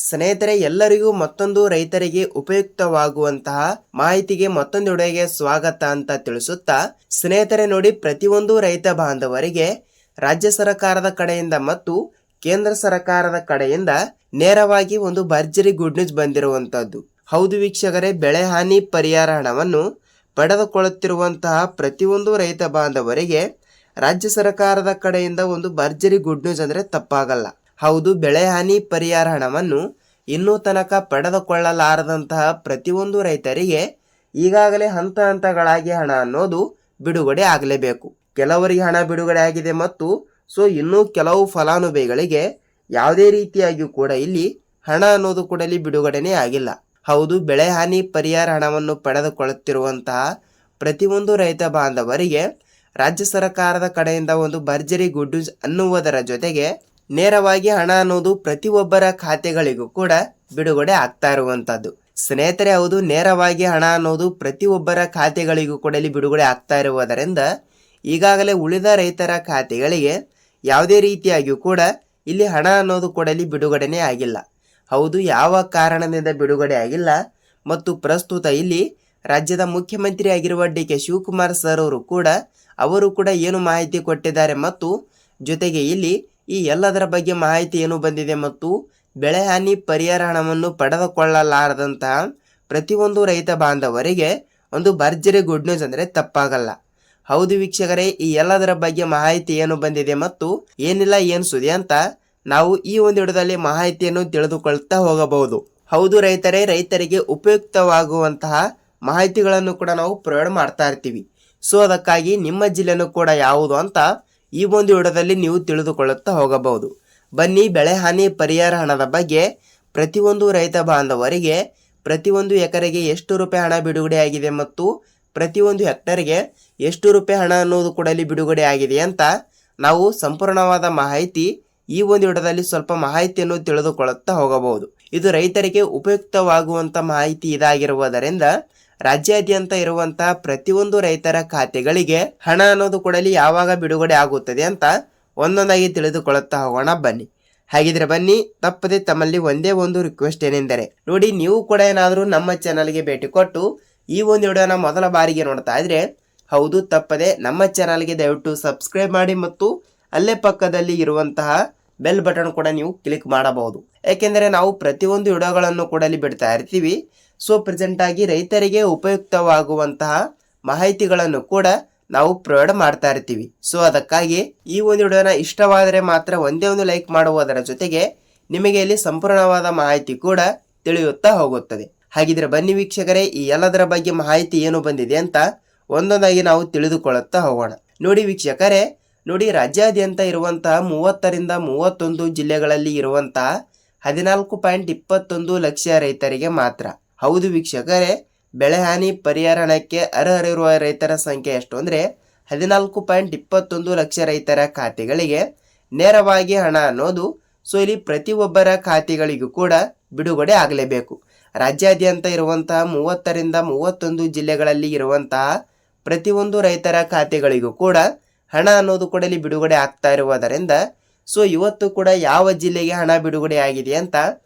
ಸ್ನೇಹಿತರೆ, ಎಲ್ಲರಿಗೂ ಮತ್ತೊಂದು ರೈತರಿಗೆ ಉಪಯುಕ್ತವಾಗುವಂತಹ ಮಾಹಿತಿಗೆ ಮತ್ತೊಂದು ವಿಡಿಯೋಗೆ ಸ್ವಾಗತ ಅಂತ ತಿಳಿಸುತ್ತಾ, ಸ್ನೇಹಿತರೆ ನೋಡಿ, ಪ್ರತಿಯೊಂದು ರೈತ ಬಾಂಧವರಿಗೆ ರಾಜ್ಯ ಸರ್ಕಾರದ ಕಡೆಯಿಂದ ಮತ್ತು ಕೇಂದ್ರ ಸರ್ಕಾರದ ಕಡೆಯಿಂದ ನೇರವಾಗಿ ಒಂದು ಭರ್ಜರಿ ಗುಡ್ ನ್ಯೂಸ್ ಬಂದಿರುವಂತದ್ದು. ಹೌದು ವೀಕ್ಷಕರೇ, ಬೆಳೆ ಹಾನಿ ಪರಿಹಾರ ಹಣವನ್ನು ಪಡೆದುಕೊಳ್ಳುತ್ತಿರುವಂತಹ ಪ್ರತಿಯೊಂದು ರೈತ ಬಾಂಧವರಿಗೆ ರಾಜ್ಯ ಸರ್ಕಾರದ ಕಡೆಯಿಂದ ಒಂದು ಭರ್ಜರಿ ಗುಡ್ ನ್ಯೂಸ್ ಅಂದ್ರೆ ತಪ್ಪಾಗಲ್ಲ. ಹೌದು, ಬೆಳೆ ಹಾನಿ ಪರಿಹಾರ ಹಣವನ್ನು ಇನ್ನೂ ತನಕ ಪಡೆದುಕೊಳ್ಳಲಾರದಂತಹ ಪ್ರತಿಯೊಂದು ರೈತರಿಗೆ ಈಗಾಗಲೇ ಹಂತ ಹಂತಗಳಾಗಿ ಹಣ ಅನ್ನೋದು ಬಿಡುಗಡೆ ಆಗಲೇಬೇಕು. ಕೆಲವರಿಗೆ ಹಣ ಬಿಡುಗಡೆ ಆಗಿದೆ ಮತ್ತು ಇನ್ನೂ ಕೆಲವು ಫಲಾನುಭವಿಗಳಿಗೆ ಯಾವುದೇ ರೀತಿಯಾಗಿಯೂ ಕೂಡ ಇಲ್ಲಿ ಹಣ ಅನ್ನೋದು ಕೂಡ ಇಲ್ಲಿ ಬಿಡುಗಡೆನೇ ಆಗಿಲ್ಲ. ಹೌದು, ಬೆಳೆ ಹಾನಿ ಪರಿಹಾರ ಹಣವನ್ನು ಪಡೆದುಕೊಳ್ಳುತ್ತಿರುವಂತಹ ಪ್ರತಿಯೊಂದು ರೈತ ಬಾಂಧವರಿಗೆ ರಾಜ್ಯ ಸರ್ಕಾರದ ಕಡೆಯಿಂದ ಒಂದು ಭರ್ಜರಿ ಗುಡ್ ನ್ಯೂಸ್ ಅನ್ನುವುದರ ಜೊತೆಗೆ ನೇರವಾಗಿ ಹಣ ಅನ್ನೋದು ಪ್ರತಿಯೊಬ್ಬರ ಖಾತೆಗಳಿಗೂ ಕೂಡ ಬಿಡುಗಡೆ ಆಗ್ತಾ ಇರುವಂತದ್ದು. ಸ್ನೇಹಿತರೆ, ಹೌದು, ನೇರವಾಗಿ ಹಣ ಅನ್ನೋದು ಪ್ರತಿಯೊಬ್ಬರ ಖಾತೆಗಳಿಗೂ ಕೂಡ ಇಲ್ಲಿ ಬಿಡುಗಡೆ ಆಗ್ತಾ ಇರುವುದರಿಂದ ಈಗಾಗಲೇ ಉಳಿದ ರೈತರ ಖಾತೆಗಳಿಗೆ ಯಾವುದೇ ರೀತಿಯಾಗಿಯೂ ಕೂಡ ಇಲ್ಲಿ ಹಣ ಅನ್ನೋದು ಕೂಡ ಇಲ್ಲಿ ಬಿಡುಗಡೆನೇ ಆಗಿಲ್ಲ. ಹೌದು, ಯಾವ ಕಾರಣದಿಂದ ಬಿಡುಗಡೆ ಆಗಿಲ್ಲ ಮತ್ತು ಪ್ರಸ್ತುತ ಇಲ್ಲಿ ರಾಜ್ಯದ ಮುಖ್ಯಮಂತ್ರಿ ಆಗಿರುವ ಡಿ.ಕೆ. ಶಿವಕುಮಾರ್ ಸರ್ ಅವರು ಕೂಡ ಏನು ಮಾಹಿತಿ ಕೊಟ್ಟಿದ್ದಾರೆ ಮತ್ತು ಜೊತೆಗೆ ಇಲ್ಲಿ ಈ ಎಲ್ಲದರ ಬಗ್ಗೆ ಮಾಹಿತಿ ಏನು ಬಂದಿದೆ ಮತ್ತು ಬೆಳೆ ಹಾನಿ ಪರಿಹಾರ ಹಣವನ್ನು ಪಡೆದುಕೊಳ್ಳಲಾರದಂತಹ ಪ್ರತಿಯೊಂದು ರೈತ ಬಾಂಧವರಿಗೆ ಒಂದು ಭರ್ಜರಿ ಗುಡ್ ನ್ಯೂಸ್ ಅಂದ್ರೆ ತಪ್ಪಾಗಲ್ಲ. ಹೌದು ವೀಕ್ಷಕರೇ, ಈ ಎಲ್ಲದರ ಬಗ್ಗೆ ಮಾಹಿತಿ ಏನು ಬಂದಿದೆ ಮತ್ತು ಏನಿಲ್ಲ ಏನು ಸುದ್ದಿ ಅಂತ ನಾವು ಈ ಒಂದು ವಿಡಿಯೋದಲ್ಲಿ ಮಾಹಿತಿಯನ್ನು ತಿಳಿದುಕೊಳ್ತಾ ಹೋಗಬಹುದು. ಹೌದು ರೈತರಿಗೆ ಉಪಯುಕ್ತವಾಗುವಂತಹ ಮಾಹಿತಿಗಳನ್ನು ಕೂಡ ನಾವು ಪ್ರೊವೈಡ್ ಮಾಡ್ತಾ ಇರ್ತೀವಿ. ಅದಕ್ಕಾಗಿ ನಿಮ್ಮ ಜಿಲ್ಲೆನೂ ಕೂಡ ಯಾವುದು ಅಂತ ಈ ಒಂದು ವಿಡಿಯೋದಲ್ಲಿ ನೀವು ತಿಳಿದುಕೊಳ್ಳುತ್ತಾ ಹೋಗಬಹುದು. ಬನ್ನಿ, ಬೆಳೆ ಹಾನಿ ಪರಿಹಾರ ಹಣದ ಬಗ್ಗೆ ಪ್ರತಿಯೊಂದು ರೈತ ಬಾಂಧವರಿಗೆ ಪ್ರತಿಯೊಂದು ಎಕರೆಗೆ ಎಷ್ಟು ರೂಪಾಯಿ ಹಣ ಬಿಡುಗಡೆ ಆಗಿದೆ ಮತ್ತು ಪ್ರತಿಯೊಂದು ಹೆಕ್ಟರ್ಗೆ ಎಷ್ಟು ರೂಪಾಯಿ ಹಣ ಅನ್ನೋದು ಕೂಡ ಇಲ್ಲಿ ಬಿಡುಗಡೆ ಆಗಿದೆ ಅಂತ ನಾವು ಸಂಪೂರ್ಣವಾದ ಮಾಹಿತಿ ಈ ಒಂದು ವಿಡಿಯೋದಲ್ಲಿ ಸ್ವಲ್ಪ ಮಾಹಿತಿಯನ್ನು ತಿಳಿದುಕೊಳ್ಳುತ್ತಾ ಹೋಗಬಹುದು. ಇದು ರೈತರಿಗೆ ಉಪಯುಕ್ತವಾಗುವಂತ ಮಾಹಿತಿ ಇದಾಗಿರುವುದರಿಂದ ರಾಜ್ಯಾದ್ಯಂತ ಇರುವಂತಹ ಪ್ರತಿಯೊಂದು ರೈತರ ಖಾತೆಗಳಿಗೆ ಹಣ ಅನ್ನೋದು ಕೂಡ ಯಾವಾಗ ಬಿಡುಗಡೆ ಆಗುತ್ತದೆ ಅಂತ ಒಂದೊಂದಾಗಿ ತಿಳಿದುಕೊಳ್ಳುತ್ತಾ ಹೋಗೋಣ ಬನ್ನಿ. ಹಾಗಿದ್ರೆ ಬನ್ನಿ, ತಪ್ಪದೆ ತಮ್ಮಲ್ಲಿ ಒಂದೇ ಒಂದು ರಿಕ್ವೆಸ್ಟ್ ಏನೆಂದರೆ ನೋಡಿ, ನೀವು ಕೂಡ ಏನಾದರೂ ನಮ್ಮ ಚಾನಲ್ಗೆ ಭೇಟಿ ಕೊಟ್ಟು ಈ ಒಂದು ವಿಡಿಯೋನ ಮೊದಲ ಬಾರಿಗೆ ನೋಡ್ತಾ ಇದ್ರೆ ಹೌದು, ತಪ್ಪದೆ ನಮ್ಮ ಚಾನಲ್ಗೆ ದಯವಿಟ್ಟು ಸಬ್ಸ್ಕ್ರೈಬ್ ಮಾಡಿ ಮತ್ತು ಅಲ್ಲೇ ಪಕ್ಕದಲ್ಲಿ ಇರುವಂತಹ ಬೆಲ್ ಬಟನ್ ಕೂಡ ನೀವು ಕ್ಲಿಕ್ ಮಾಡಬಹುದು. ಯಾಕೆಂದರೆ ನಾವು ಪ್ರತಿಯೊಂದು ವಿಡಿಯೋಗಳನ್ನು ಕೂಡ ಇಲ್ಲಿ ಬಿಡ್ತಾ ಇರ್ತೀವಿ. ಪ್ರೆಸೆಂಟ್ ಆಗಿ ರೈತರಿಗೆ ಉಪಯುಕ್ತವಾಗುವಂತಹ ಮಾಹಿತಿಗಳನ್ನು ಕೂಡ ನಾವು ಪ್ರೊವೈಡ್ ಮಾಡ್ತಾ ಇರ್ತೀವಿ. ಅದಕ್ಕಾಗಿ ಈ ಒಂದು ವಿಡಿಯೋನ ಇಷ್ಟವಾದರೆ ಮಾತ್ರ ಒಂದೇ ಒಂದು ಲೈಕ್ ಮಾಡುವುದರ ಜೊತೆಗೆ ನಿಮಗೆ ಇಲ್ಲಿ ಸಂಪೂರ್ಣವಾದ ಮಾಹಿತಿ ಕೂಡ ತಿಳಿಯುತ್ತಾ ಹೋಗುತ್ತದೆ. ಹಾಗಿದ್ರೆ ಬನ್ನಿ ವೀಕ್ಷಕರೇ, ಈ ಎಲ್ಲದರ ಬಗ್ಗೆ ಮಾಹಿತಿ ಏನು ಬಂದಿದೆ ಅಂತ ಒಂದೊಂದಾಗಿ ನಾವು ತಿಳಿದುಕೊಳ್ಳುತ್ತಾ ಹೋಗೋಣ. ನೋಡಿ ವೀಕ್ಷಕರೇ, ನೋಡಿ, ರಾಜ್ಯಾದ್ಯಂತ ಇರುವಂತಹ 30ರಿಂದ 31 ಜಿಲ್ಲೆಗಳಲ್ಲಿ ಇರುವಂತಹ 14.21 ಲಕ್ಷ ರೈತರಿಗೆ ಮಾತ್ರ. ಹೌದು ವೀಕ್ಷಕರೇ, ಬೆಳೆ ಹಾನಿ ಪರಿಹಾರ ಹಣಕ್ಕೆ ಅರ್ಹರಿರುವ ರೈತರ ಸಂಖ್ಯೆ ಎಷ್ಟು ಅಂದ್ರೆ 14.21 ಲಕ್ಷ ರೈತರ ಖಾತೆಗಳಿಗೆ ನೇರವಾಗಿ ಹಣ ಅನ್ನೋದು ಇಲ್ಲಿ ಪ್ರತಿಯೊಬ್ಬರ ಖಾತೆಗಳಿಗೂ ಕೂಡ ಬಿಡುಗಡೆ ಆಗಲೇಬೇಕು. ರಾಜ್ಯಾದ್ಯಂತ ಇರುವಂತಹ 30ರಿಂದ 31 ಜಿಲ್ಲೆಗಳಲ್ಲಿ ಇರುವಂತಹ ಪ್ರತಿಯೊಂದು ರೈತರ ಖಾತೆಗಳಿಗೂ ಕೂಡ ಹಣ ಅನ್ನೋದು ಕೂಡ ಇಲ್ಲಿ ಬಿಡುಗಡೆ ಆಗ್ತಾ ಇರುವುದರಿಂದ ಇವತ್ತು ಕೂಡ ಯಾವ ಜಿಲ್ಲೆಗೆ ಹಣ ಬಿಡುಗಡೆ ಆಗಿದೆ ಅಂತ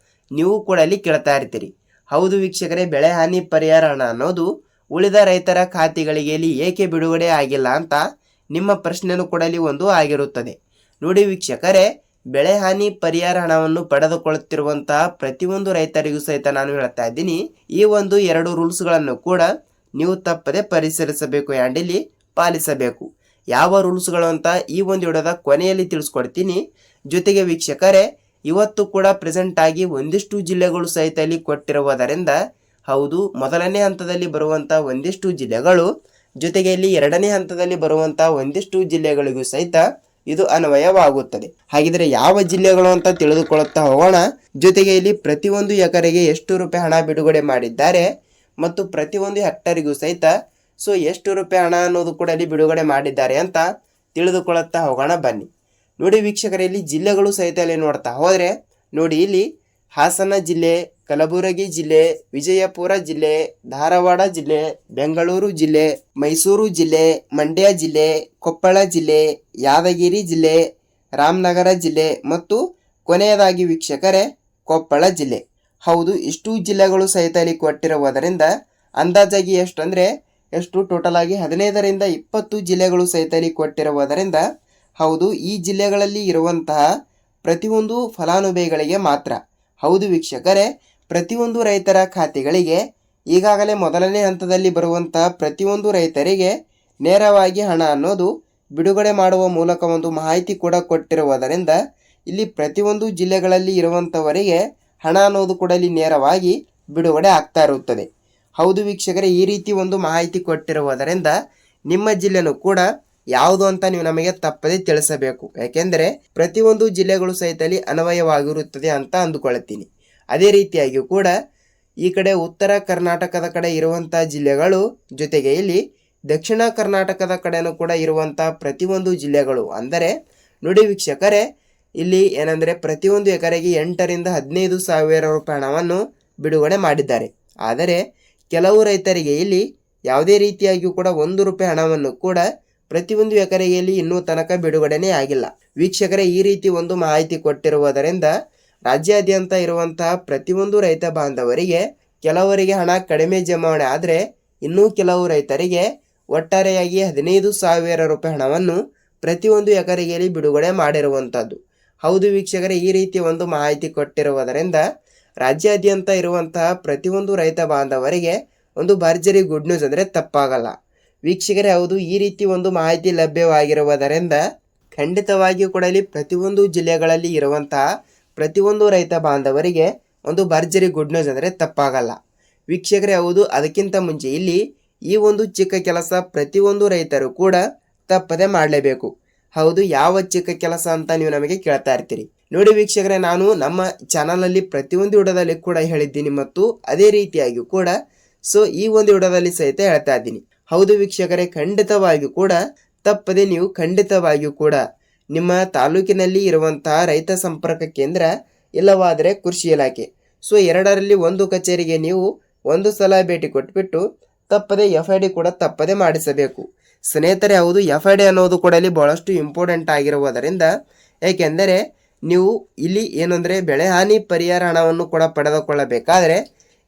ನೀವು ಕೂಡ ಇಲ್ಲಿ ಕೇಳ್ತಾ ಇರ್ತೀರಿ. ಹೌದು ವೀಕ್ಷಕರೇ, ಬೆಳೆ ಹಾನಿ ಪರಿಹಾರ ಹಣ ಅನ್ನೋದು ಉಳಿದ ರೈತರ ಖಾತೆಗಳಿಗೆ ಇಲ್ಲಿ ಏಕೆ ಬಿಡುಗಡೆ ಆಗಿಲ್ಲ ಅಂತ ನಿಮ್ಮ ಪ್ರಶ್ನೆನೂ ಕೂಡ ಇಲ್ಲಿ ಒಂದು ಆಗಿರುತ್ತದೆ. ನೋಡಿ ವೀಕ್ಷಕರೇ, ಬೆಳೆ ಹಾನಿ ಪರಿಹಾರ ಹಣವನ್ನು ಪಡೆದುಕೊಳ್ಳುತ್ತಿರುವಂತಹ ಪ್ರತಿಯೊಂದು ರೈತರಿಗೂ ಸಹಿತ ನಾನು ಹೇಳ್ತಾ ಇದ್ದೀನಿ, ಈ ಒಂದು 2 ರೂಲ್ಸ್ಗಳನ್ನು ಕೂಡ ನೀವು ತಪ್ಪದೆ ಪರಿಶೀಲಿಸಬೇಕು ಆ್ಯಂಡ್ ಇಲ್ಲಿ ಪಾಲಿಸಬೇಕು. ಯಾವ ರೂಲ್ಸ್ಗಳು ಅಂತ ಈ ಒಂದು ವಿಡಿಯೋದ ಕೊನೆಯಲ್ಲಿ ತಿಳಿಸ್ಕೊಡ್ತೀನಿ. ಜೊತೆಗೆ ವೀಕ್ಷಕರೇ, ಇವತ್ತು ಕೂಡ ಪ್ರೆಸೆಂಟ್ ಆಗಿ ಒಂದಿಷ್ಟು ಜಿಲ್ಲೆಗಳು ಸಹಿತ ಇಲ್ಲಿ ಕೊಟ್ಟಿರುವುದರಿಂದ ಹೌದು, ಮೊದಲನೇ ಹಂತದಲ್ಲಿ ಬರುವಂತಹ ಒಂದಿಷ್ಟು ಜಿಲ್ಲೆಗಳು ಜೊತೆಗೆ ಇಲ್ಲಿ 2ನೇ ಹಂತದಲ್ಲಿ ಬರುವಂತಹ ಒಂದಿಷ್ಟು ಜಿಲ್ಲೆಗಳಿಗೂ ಸಹಿತ ಇದು ಅನ್ವಯವಾಗುತ್ತದೆ. ಹಾಗಿದ್ರೆ ಯಾವ ಜಿಲ್ಲೆಗಳು ಅಂತ ತಿಳಿದುಕೊಳ್ಳುತ್ತಾ ಹೋಗೋಣ. ಜೊತೆಗೆ ಇಲ್ಲಿ ಪ್ರತಿಯೊಂದು ಎಕರೆಗೆ ಎಷ್ಟು ರೂಪಾಯಿ ಹಣ ಬಿಡುಗಡೆ ಮಾಡಿದ್ದಾರೆ ಮತ್ತು ಪ್ರತಿಯೊಂದು ಹೆಕ್ಟರಿಗೂ ಸಹಿತ ಎಷ್ಟು ರೂಪಾಯಿ ಹಣ ಅನ್ನೋದು ಕೂಡ ಇಲ್ಲಿ ಬಿಡುಗಡೆ ಮಾಡಿದ್ದಾರೆ ಅಂತ ತಿಳಿದುಕೊಳ್ಳುತ್ತಾ ಹೋಗೋಣ ಬನ್ನಿ. ನೋಡಿ ವೀಕ್ಷಕರೇ, ಇಲ್ಲಿ ಜಿಲ್ಲೆಗಳು ಸಹಿತ ಇಲ್ಲಿ ನೋಡ್ತಾ ಹೋದ್ರೆ ನೋಡಿ, ಇಲ್ಲಿ ಹಾಸನ ಜಿಲ್ಲೆ, ಕಲಬುರಗಿ ಜಿಲ್ಲೆ, ವಿಜಯಪುರ ಜಿಲ್ಲೆ, ಧಾರವಾಡ ಜಿಲ್ಲೆ, ಬೆಂಗಳೂರು ಜಿಲ್ಲೆ, ಮೈಸೂರು ಜಿಲ್ಲೆ, ಮಂಡ್ಯ ಜಿಲ್ಲೆ, ಕೊಪ್ಪಳ ಜಿಲ್ಲೆ, ಯಾದಗಿರಿ ಜಿಲ್ಲೆ, ರಾಮನಗರ ಜಿಲ್ಲೆ ಮತ್ತು ಕೊನೆಯದಾಗಿ ವೀಕ್ಷಕರೇ ಕೊಪ್ಪಳ ಜಿಲ್ಲೆ. ಹೌದು, ಇಷ್ಟು ಜಿಲ್ಲೆಗಳು ಸಹಿತ ಇಲ್ಲಿ ಕೊಟ್ಟಿರುವುದರಿಂದ ಅಂದಾಜಾಗಿ ಎಷ್ಟು ಅಂದರೆ ಟೋಟಲ್ ಆಗಿ 15ರಿಂದ 20 ಜಿಲ್ಲೆಗಳು ಸಹಿತ ಇಲ್ಲಿ ಕೊಟ್ಟಿರುವುದರಿಂದ ಹೌದು, ಈ ಜಿಲ್ಲೆಗಳಲ್ಲಿ ಇರುವಂತಹ ಪ್ರತಿಯೊಂದು ಫಲಾನುಭವಿಗಳಿಗೆ ಮಾತ್ರ, ಹೌದು ವೀಕ್ಷಕರೇ, ಪ್ರತಿಯೊಂದು ರೈತರ ಖಾತೆಗಳಿಗೆ ಈಗಾಗಲೇ ಮೊದಲನೇ ಹಂತದಲ್ಲಿ ಬರುವಂತಹ ಪ್ರತಿಯೊಂದು ರೈತರಿಗೆ ನೇರವಾಗಿ ಹಣ ಅನ್ನೋದು ಬಿಡುಗಡೆ ಮಾಡುವ ಮೂಲಕ ಒಂದು ಮಾಹಿತಿ ಕೂಡ ಕೊಟ್ಟಿರುವುದರಿಂದ ಇಲ್ಲಿ ಪ್ರತಿಯೊಂದು ಜಿಲ್ಲೆಗಳಲ್ಲಿ ಇರುವಂಥವರಿಗೆ ಹಣ ಅನ್ನೋದು ಕೂಡ ಇಲ್ಲಿ ನೇರವಾಗಿ ಬಿಡುಗಡೆ ಆಗ್ತಾ ಇರುತ್ತದೆ. ಹೌದು ವೀಕ್ಷಕರೇ, ಈ ರೀತಿ ಒಂದು ಮಾಹಿತಿ ಕೊಟ್ಟಿರುವುದರಿಂದ ನಿಮ್ಮ ಜಿಲ್ಲೆನೂ ಕೂಡ ಯಾವುದು ಅಂತ ನೀವು ನಮಗೆ ತಪ್ಪದೆ ತಿಳಿಸಬೇಕು. ಯಾಕೆಂದರೆ ಪ್ರತಿಯೊಂದು ಜಿಲ್ಲೆಗಳು ಸಹಿತ ಅಲ್ಲಿ ಅನ್ವಯವಾಗಿರುತ್ತದೆ ಅಂತ ಅಂದುಕೊಳ್ಳುತ್ತೀನಿ. ಅದೇ ರೀತಿಯಾಗಿ ಕೂಡ ಈ ಕಡೆ ಉತ್ತರ ಕರ್ನಾಟಕದ ಕಡೆ ಇರುವಂಥ ಜಿಲ್ಲೆಗಳು ಜೊತೆಗೆ ಇಲ್ಲಿ ದಕ್ಷಿಣ ಕರ್ನಾಟಕದ ಕಡೆನೂ ಕೂಡ ಇರುವಂಥ ಪ್ರತಿಯೊಂದು ಜಿಲ್ಲೆಗಳು ಅಂದರೆ ನೋಡಿ ವೀಕ್ಷಕರೇ, ಇಲ್ಲಿ ಏನಂದರೆ ಪ್ರತಿಯೊಂದು ಎಕರೆಗೆ 8ರಿಂದ 15 ಸಾವಿರ ರೂಪಾಯಿ ಹಣವನ್ನು ಬಿಡುಗಡೆ ಮಾಡಿದ್ದಾರೆ. ಆದರೆ ಕೆಲವು ರೈತರಿಗೆ ಇಲ್ಲಿ ಯಾವುದೇ ರೀತಿಯಾಗಿಯೂ ಕೂಡ 1 ರೂಪಾಯಿ ಹಣವನ್ನು ಕೂಡ ಪ್ರತಿಯೊಂದು ಎಕರೆಗೆ ಇಲ್ಲಿ ಇನ್ನೂ ತನಕ ಬಿಡುಗಡೆನೇ ಆಗಿಲ್ಲ. ವೀಕ್ಷಕರೇ, ಈ ರೀತಿ ಒಂದು ಮಾಹಿತಿ ಕೊಟ್ಟಿರುವುದರಿಂದ ರಾಜ್ಯಾದ್ಯಂತ ಇರುವಂತಹ ಪ್ರತಿಯೊಂದು ರೈತ ಬಾಂಧವರಿಗೆ ಕೆಲವರಿಗೆ ಹಣ ಕಡಿಮೆ ಜಮಾವಣೆ ಆದರೆ ಇನ್ನೂ ಕೆಲವು ರೈತರಿಗೆ ಒಟ್ಟಾರೆಯಾಗಿ 15,000 ರೂಪಾಯಿ ಹಣವನ್ನು ಪ್ರತಿಯೊಂದು ಎಕರೆಗೆ ಬಿಡುಗಡೆ ಮಾಡಿರುವಂಥದ್ದು. ಹೌದು ವೀಕ್ಷಕರೇ, ಈ ರೀತಿ ಒಂದು ಮಾಹಿತಿ ಕೊಟ್ಟಿರುವುದರಿಂದ ರಾಜ್ಯಾದ್ಯಂತ ಇರುವಂತಹ ಪ್ರತಿಯೊಂದು ರೈತ ಬಾಂಧವರಿಗೆ ಒಂದು ಭರ್ಜರಿ ಗುಡ್ ನ್ಯೂಸ್ ಅಂದರೆ ತಪ್ಪಾಗಲ್ಲ. ವೀಕ್ಷಕರೇ, ಹೌದು, ಈ ರೀತಿ ಒಂದು ಮಾಹಿತಿ ಲಭ್ಯವಾಗಿರುವುದರಿಂದ ಖಂಡಿತವಾಗಿಯೂ ಕೂಡ ಇಲ್ಲಿ ಪ್ರತಿಯೊಂದು ಜಿಲ್ಲೆಗಳಲ್ಲಿ ಇರುವಂತಹ ಪ್ರತಿಯೊಂದು ರೈತ ಬಾಂಧವರಿಗೆ ಒಂದು ಭರ್ಜರಿ ಗುಡ್ ನ್ಯೂಸ್ ಅಂದರೆ ತಪ್ಪಾಗಲ್ಲ. ವೀಕ್ಷಕರೇ, ಹೌದು, ಅದಕ್ಕಿಂತ ಮುಂಚೆ ಇಲ್ಲಿ ಈ ಒಂದು ಚಿಕ್ಕ ಕೆಲಸ ಪ್ರತಿಯೊಂದು ರೈತರು ಕೂಡ ತಪ್ಪದೆ ಮಾಡಲೇಬೇಕು. ಹೌದು, ಯಾವ ಚಿಕ್ಕ ಕೆಲಸ ಅಂತ ನೀವು ನಮಗೆ ಕೇಳ್ತಾ ಇರ್ತೀರಿ. ನೋಡಿ ವೀಕ್ಷಕರೇ, ನಾನು ನಮ್ಮ ಚಾನಲಲ್ಲಿ ಪ್ರತಿಯೊಂದು ವಿಡಿಯೋದಲ್ಲಿ ಕೂಡ ಹೇಳಿದ್ದೀನಿ ಮತ್ತು ಅದೇ ರೀತಿಯಾಗಿ ಕೂಡ ಈ ಒಂದು ವಿಡಿಯೋದಲ್ಲಿ ಸಹಿತ ಹೇಳ್ತಾ ಇದ್ದೀನಿ. ಹೌದು ವೀಕ್ಷಕರೇ, ಖಂಡಿತವಾಗಿಯೂ ಕೂಡ ತಪ್ಪದೆ ನೀವು ಖಂಡಿತವಾಗಿಯೂ ಕೂಡ ನಿಮ್ಮ ತಾಲೂಕಿನಲ್ಲಿ ಇರುವಂತಹ ರೈತ ಸಂಪರ್ಕ ಕೇಂದ್ರ ಇಲ್ಲವಾದರೆ ಕೃಷಿ ಇಲಾಖೆ ಎರಡರಲ್ಲಿ ಒಂದು ಕಚೇರಿಗೆ ನೀವು ಒಂದು ಸಲ ಭೇಟಿ ಕೊಟ್ಬಿಟ್ಟು ತಪ್ಪದೆ FID ಕೂಡ ತಪ್ಪದೆ ಮಾಡಿಸಬೇಕು. ಸ್ನೇಹಿತರೆ, ಹೌದು, FID ಅನ್ನೋದು ಕೂಡ ಇಲ್ಲಿ ಬಹಳಷ್ಟು ಇಂಪಾರ್ಟೆಂಟ್ ಆಗಿರುವುದರಿಂದ, ಏಕೆಂದರೆ ನೀವು ಇಲ್ಲಿ ಏನಂದರೆ ಬೆಳೆ ಹಾನಿ ಪರಿಹಾರ ಹಣವನ್ನು ಕೂಡ ಪಡೆದುಕೊಳ್ಳಬೇಕಾದ್ರೆ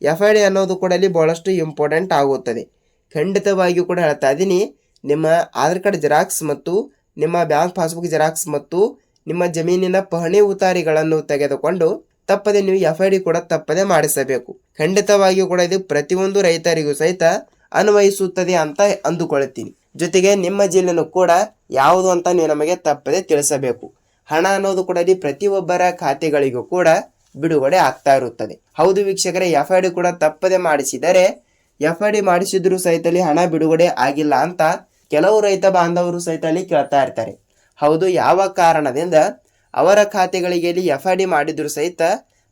FID ಅನ್ನೋದು ಕೂಡ ಇಲ್ಲಿ ಬಹಳಷ್ಟು ಇಂಪಾರ್ಟೆಂಟ್ ಆಗುತ್ತದೆ. ಖಂಡಿತವಾಗಿಯೂ ಕೂಡ ಹೇಳ್ತಾ ಇದ್ದೀನಿ, ನಿಮ್ಮ ಆಧಾರ್ ಕಾರ್ಡ್ ಜೆರಾಕ್ಸ್ ಮತ್ತು ನಿಮ್ಮ ಬ್ಯಾಂಕ್ ಪಾಸ್ಬುಕ್ ಜೆರಾಕ್ಸ್ ಮತ್ತು ನಿಮ್ಮ ಜಮೀನಿನ ಪಹಣಿ ಉತಾರಿಗಳನ್ನು ತೆಗೆದುಕೊಂಡು ತಪ್ಪದೆ ನೀವು FID ಕೂಡ ತಪ್ಪದೆ ಮಾಡಿಸಬೇಕು. ಖಂಡಿತವಾಗಿಯೂ ಕೂಡ ಇದು ಪ್ರತಿಯೊಂದು ರೈತರಿಗೂ ಸಹಿತ ಅನ್ವಯಿಸುತ್ತದೆ ಅಂತ ಅಂದುಕೊಳ್ಳುತ್ತೀನಿ. ಜೊತೆಗೆ ನಿಮ್ಮ ಜಿಲ್ಲೆನೂ ಕೂಡ ಯಾವುದು ಅಂತ ನೀವು ನಮಗೆ ತಪ್ಪದೆ ತಿಳಿಸಬೇಕು. ಹಣ ಅನ್ನೋದು ಕೂಡ ಇಲ್ಲಿ ಪ್ರತಿಯೊಬ್ಬರ ಖಾತೆಗಳಿಗೂ ಕೂಡ ಬಿಡುಗಡೆ ಆಗ್ತಾ ಇರುತ್ತದೆ. ಹೌದು ವೀಕ್ಷಕರೇ, FID ಕೂಡ ತಪ್ಪದೆ ಮಾಡಿಸಿದರೆ FID ಮಾಡಿಸಿದ್ರು ಸಹಿತ ಹಣ ಬಿಡುಗಡೆ ಆಗಿಲ್ಲ ಅಂತ ಕೆಲವು ರೈತ ಬಾಂಧವರು ಸಹಿತ ಕೇಳ್ತಾ ಇರ್ತಾರೆ. ಹೌದು, ಯಾವ ಕಾರಣದಿಂದ ಅವರ ಖಾತೆಗಳಿಗೆ FID ಮಾಡಿದ್ರು ಸಹಿತ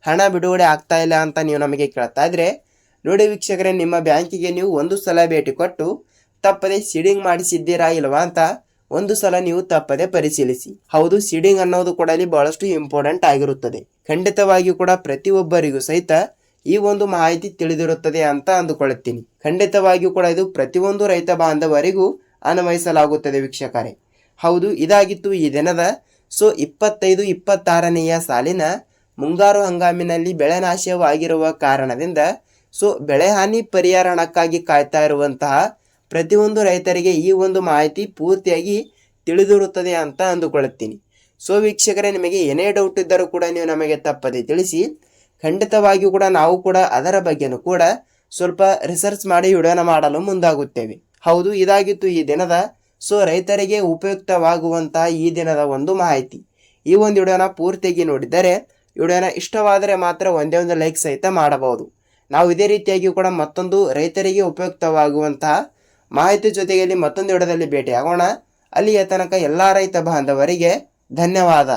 ಹಣ ಬಿಡುಗಡೆ ಆಗ್ತಾ ಇಲ್ಲ ಅಂತ ನೀವು ನಮಗೆ ಕೇಳ್ತಾ ಇದ್ರೆ, ನೋಡಿ ವೀಕ್ಷಕರೇ, ನಿಮ್ಮ ಬ್ಯಾಂಕಿಗೆ ನೀವು ಒಂದು ಸಲ ಭೇಟಿ ಕೊಟ್ಟು ತಪ್ಪದೆ ಸೀಡಿಂಗ್ ಮಾಡಿಸಿದ್ದೀರಾ ಇಲ್ವಾ ಅಂತ ಒಂದು ಸಲ ನೀವು ತಪ್ಪದೆ ಪರಿಶೀಲಿಸಿ. ಹೌದು, ಸೀಡಿಂಗ್ ಅನ್ನೋದು ಕೂಡ ಇಲ್ಲಿ ಬಹಳಷ್ಟು ಇಂಪಾರ್ಟೆಂಟ್ ಆಗಿರುತ್ತದೆ. ಖಂಡಿತವಾಗಿಯೂ ಕೂಡ ಪ್ರತಿಯೊಬ್ಬರಿಗೂ ಸಹಿತ ಈ ಒಂದು ಮಾಹಿತಿ ತಿಳಿದಿರುತ್ತದೆ ಅಂತ ಅಂದುಕೊಳ್ಳುತ್ತೀನಿ. ಖಂಡಿತವಾಗಿಯೂ ಕೂಡ ಇದು ಪ್ರತಿಯೊಂದು ರೈತ ಬಾಂಧವರಿಗೂ ಅನ್ವಯಿಸಲಾಗುತ್ತದೆ ವೀಕ್ಷಕರೇ. ಹೌದು, ಇದಾಗಿತ್ತು ಈ ದಿನದ 25-26ನೆಯ ಸಾಲಿನ ಮುಂಗಾರು ಹಂಗಾಮಿನಲ್ಲಿ ಬೆಳೆ ನಾಶವಾಗಿರುವ ಕಾರಣದಿಂದ ಬೆಳೆ ಹಾನಿ ಪರಿಹಾರ ಹಣಕ್ಕಾಗಿ ಕಾಯ್ತಾ ಇರುವಂತಹ ಪ್ರತಿಯೊಂದು ರೈತರಿಗೆ ಈ ಒಂದು ಮಾಹಿತಿ ಪೂರ್ತಿಯಾಗಿ ತಿಳಿದಿರುತ್ತದೆ ಅಂತ ಅಂದುಕೊಳ್ಳುತ್ತೀನಿ. ವೀಕ್ಷಕರೇ, ನಿಮಗೆ ಏನೇ ಡೌಟ್ ಇದ್ದರೂ ಕೂಡ ನೀವು ನಮಗೆ ತಪ್ಪದೆ ತಿಳಿಸಿ. ಖಂಡಿತವಾಗಿಯೂ ಕೂಡ ನಾವು ಕೂಡ ಅದರ ಬಗ್ಗೆನೂ ಕೂಡ ಸ್ವಲ್ಪ ರಿಸರ್ಚ್ ಮಾಡಿ ವಿಡಿಯೋನ ಮಾಡಲು ಮುಂದಾಗುತ್ತೇವೆ. ಹೌದು, ಇದಾಗಿತ್ತು ಈ ದಿನದ ರೈತರಿಗೆ ಉಪಯುಕ್ತವಾಗುವಂತಹ ಈ ದಿನದ ಒಂದು ಮಾಹಿತಿ. ಈ ಒಂದು ವಿಡಿಯೋನ ಪೂರ್ತಿಯಾಗಿ ನೋಡಿದರೆ ವಿಡಿಯೋನ ಇಷ್ಟವಾದರೆ ಮಾತ್ರ ಒಂದೇ ಒಂದು ಲೈಕ್ ಸಹಿತ ಮಾಡಬಹುದು. ನಾವು ಇದೇ ರೀತಿಯಾಗಿ ಕೂಡ ಮತ್ತೊಂದು ರೈತರಿಗೆ ಉಪಯುಕ್ತವಾಗುವಂತಹ ಮಾಹಿತಿ ಜೊತೆಗೆ ಮತ್ತೊಂದು ವಿಡಿಯೋದಲ್ಲಿ ಭೇಟಿಯಾಗೋಣ. ಅಲ್ಲಿಯ ತನಕ ಎಲ್ಲ ರೈತ ಬಾಂಧವರಿಗೆ ಧನ್ಯವಾದ.